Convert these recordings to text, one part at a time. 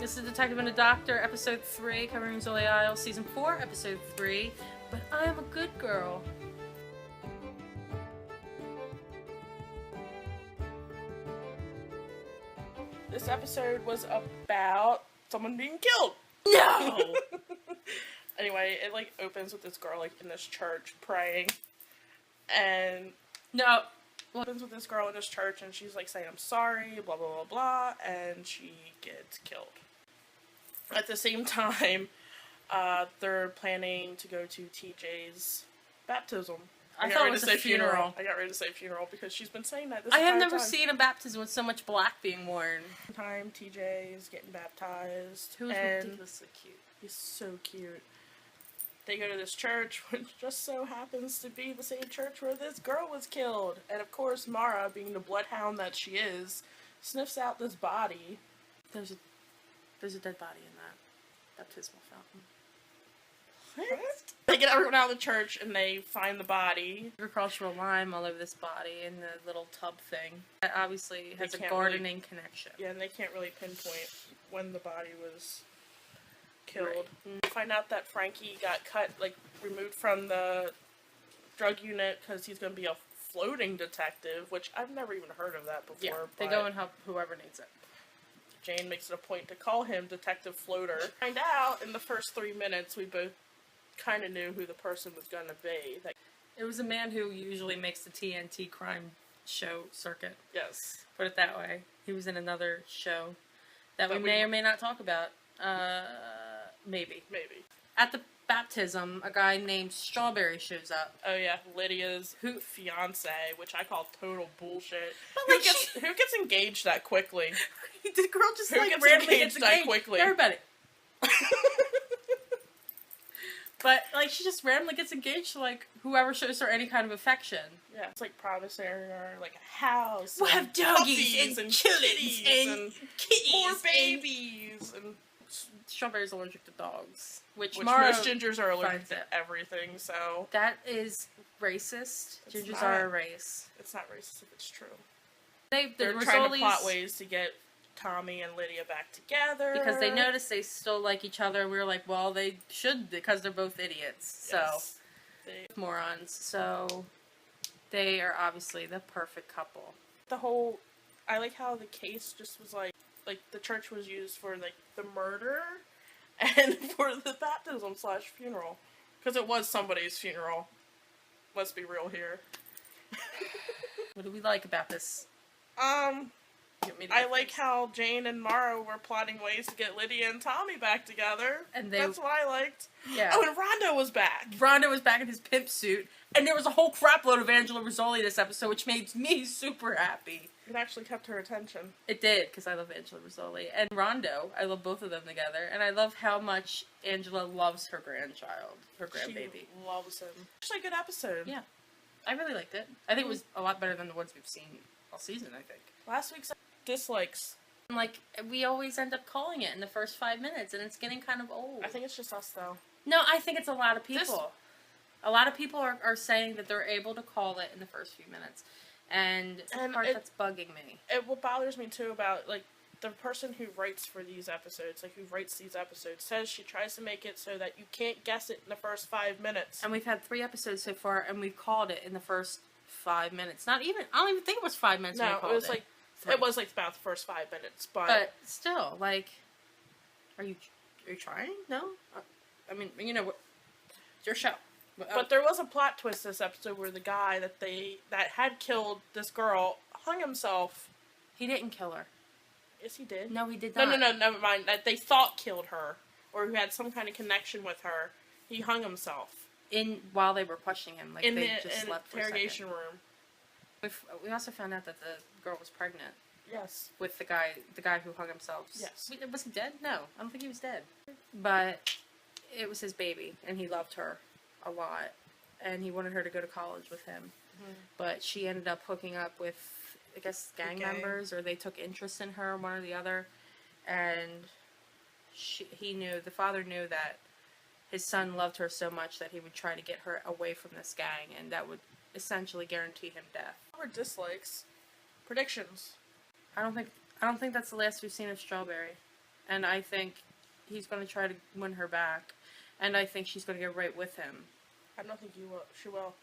This is Detective and a Doctor, Episode 3, covering Rizzoli Isles, Season 4, Episode 3, But I Am a Good Girl. This episode was about someone being killed. No! Anyway, it like opens with this girl like in this church praying, and No. opens with this girl in this church, and she's like saying I'm sorry, blah blah blah blah, and she gets killed. At the same time, they're planning to go to TJ's baptism. I thought it was a funeral. I got ready to say funeral because she's been saying that this I have entire never time. seen a baptism with so much black being worn. Time TJ is getting baptized. Who is and ridiculously cute. he's so cute. They go to this church, which just so happens to be the same church where this girl was killed. And of course, Mara, being the bloodhound that she is, sniffs out this body. There's a dead body in that baptismal fountain. What? They get everyone out of the church and they find the body. Agricultural lime all over this body in the little tub thing. That obviously has a can't gardening connection. Yeah, and they can't really pinpoint when the body was killed. Right. We find out that Frankie got cut, like, removed from the drug unit because he's going to be a floating detective, which I've never even heard of that before. Yeah, they but go and help whoever needs it. Jane makes it a point to call him Detective Floater. Find out in the first 3 minutes we both kind of knew who the person was going to be. Like, It was a man who usually makes the TNT crime show circuit. yes. Put it that way. He was in another show that we But may or may not talk about. Maybe. Maybe. At the baptism, a guy named Strawberry shows up. Oh yeah, Lydia's fiance, which I call total bullshit. But, Who like, gets engaged that quickly? The girl just Who like gets randomly engaged gets that engaged. quickly? Everybody. But like she just randomly gets engaged to like whoever shows her any kind of affection. Yeah, it's like promising her like a house. We'll and have doggies puppies and kitties and kitties more and- babies and Strawberry's allergic to dogs, which Mara, most gingers are allergic finds to it. everything, so That is racist. It's Gingers not. are a race. it's not racist if it's true. The They're trying to Rizzolis- plot ways to get Tommy and Lydia back together because they noticed they still like each other, and we were like, well, they should because they're both idiots. Yes. So morons. So they are obviously the perfect couple. I like how the case just was like the church was used for like the murder and for the baptism / funeral, because it was somebody's funeral. Let's be real here. What do we like about this? Get me to I go like first. how Jane and Mara were plotting ways to get Lydia and Tommy back together. And they- That's what I liked. Yeah. Oh, and Rondo was back. Rondo was back in his pimp suit, and there was a whole crapload of Angela Rizzoli this episode, which made me super happy. It actually kept her attention. It did, because I love Angela Rizzoli. And Rondo, I love both of them together. And I love how much Angela loves her grandchild, her grandbaby. She loves him. Actually, a good episode. Yeah. I really liked it. I think it was a lot better than the ones we've seen all season, I think. Last week's dislikes. And like, we always end up calling it in the first 5 minutes, and it's getting kind of old. I think it's just us, though. No, I think it's a lot of people. A lot of people are saying that they're able to call it in the first few minutes. And it's the part that's bugging me. What bothers me, too, about, like, the person who writes for these episodes, like, who writes these episodes, says she tries to make it so that you can't guess it in the first 5 minutes. And we've had 3 episodes so far, and we've called it in the first 5 minutes. I don't even think it was 5 minutes when we No, called it was, like, Three. it was, like, about the first 5 minutes, But still, like, are you trying? No? I mean, you know, it's your show. But there was a plot twist this episode where the guy that had killed this girl hung himself. He didn't kill her. Yes, he did. No, he did not. No, never mind. That they thought killed her, or who had some kind of connection with her. He hung himself While they were questioning him, like in they the just slept for a interrogation second. room. We also found out that the girl was pregnant Yes. with the guy who hung himself. Yes. Was he dead? No, I don't think he was dead. But it was his baby, and he loved her a lot, and he wanted her to go to college with him. Mm-hmm. But she ended up hooking up with, I guess, gang members, or they took interest in her, one or the other, and the father knew that his son loved her so much that he would try to get her away from this gang, and that would essentially guarantee him death. Or dislikes. Predictions. I don't think that's the last we've seen of Strawberry. and I think he's going to try to win her back, and I think she's going to get right with him. I don't think she will.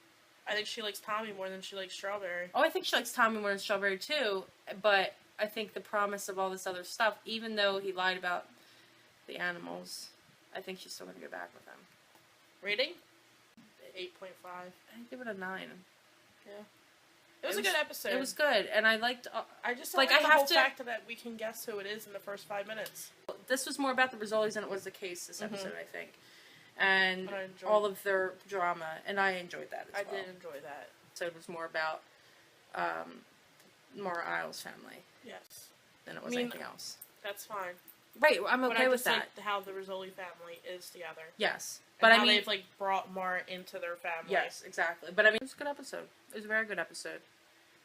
I think she likes Tommy more than she likes Strawberry. Oh, I think she likes Tommy more than Strawberry too, but I think the promise of all this other stuff, even though he lied about the animals, I think she's still going to get back with him. Rating? 8.5. I give it a 9. Yeah. It was a good episode. It was good, and I liked... I just like the whole fact that we can guess who it is in the first 5 minutes. This was more about the Rizzolis than it was the case this episode, I think. And all of their drama, and I enjoyed that as well. I did enjoy that. So it was more about Mara Isles' family. Yes. Than it was anything else. That's fine. Right, I'm okay with that. Like how the Rizzoli family is together. Yes. But how they've like brought Mara into their family. Yes, exactly. But I mean, it was a good episode. It was a very good episode.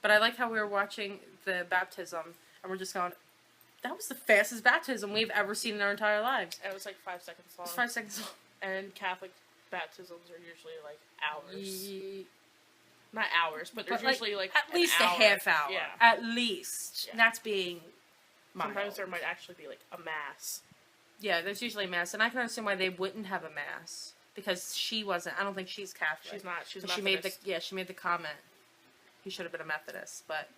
But I liked how we were watching the baptism, and we're just going, that was the fastest baptism we've ever seen in our entire lives. And it was like 5 seconds long. It was 5 seconds long. And Catholic baptisms are usually like hours. Not hours, but there's usually like at least a half hour. Yeah. At least. Yeah. That's being mild. Sometimes there might actually be like a mass. Yeah, there's usually a mass, and I can understand why they wouldn't have a mass because she wasn't. I don't think she's Catholic. She's not. She's Methodist. She made the comment. He should have been a Methodist, but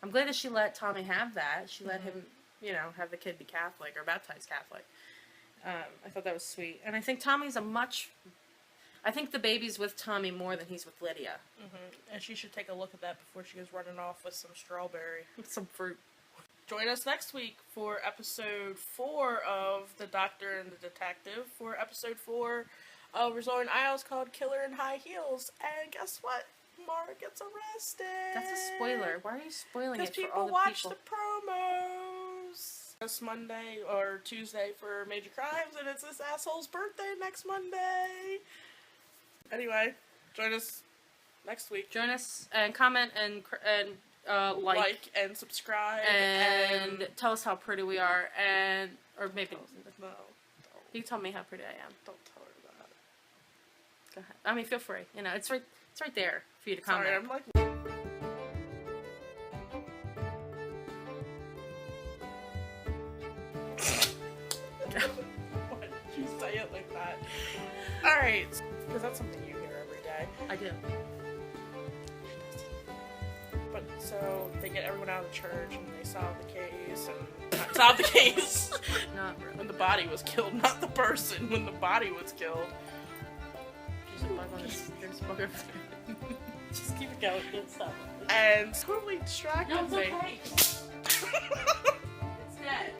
I'm glad that she let Tommy have that. She let him, have the kid be Catholic or baptized Catholic. I thought that was sweet, and I think Tommy's I think the baby's with Tommy more than he's with Lydia. And she should take a look at that before she goes running off with some strawberry. With some fruit. Join us next week for episode 4 of The Doctor and the Detective, for episode 4 of Rizzoli Isles called Killer in High Heels. And guess what? Mara gets arrested. That's a spoiler. Why are you spoiling it for all the people? Because people watch the promos. It's Monday or Tuesday for Major Crimes, and it's this asshole's birthday next Monday. Anyway, join us next week. Join us and comment and like and subscribe and tell us how pretty we are, or maybe no. You tell me how pretty I am. Don't tell her that. Go ahead. I mean, feel free. It's right there for you to comment. Sorry, I'm like. Why did you say it like that? All right, because that's something you hear every day. I do. But so they get everyone out of the church and they solve the case and not solve the case. Not really. When the body was killed, not the person. When the body was killed. There's a bug on this. There's a bug over there. Just keep it going. Don't stop. And totally distracted me. Okay. It's dead.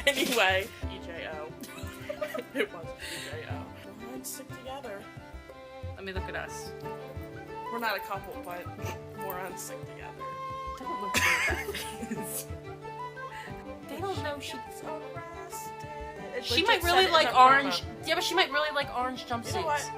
Anyway, EJO. It was EJO. We're stick together. Let me look at us. We're not a couple, but morons stick together. Don't look at that. They don't know she's arrested. She might really like orange. Yeah, but she might really like orange jumpsuits. You know what?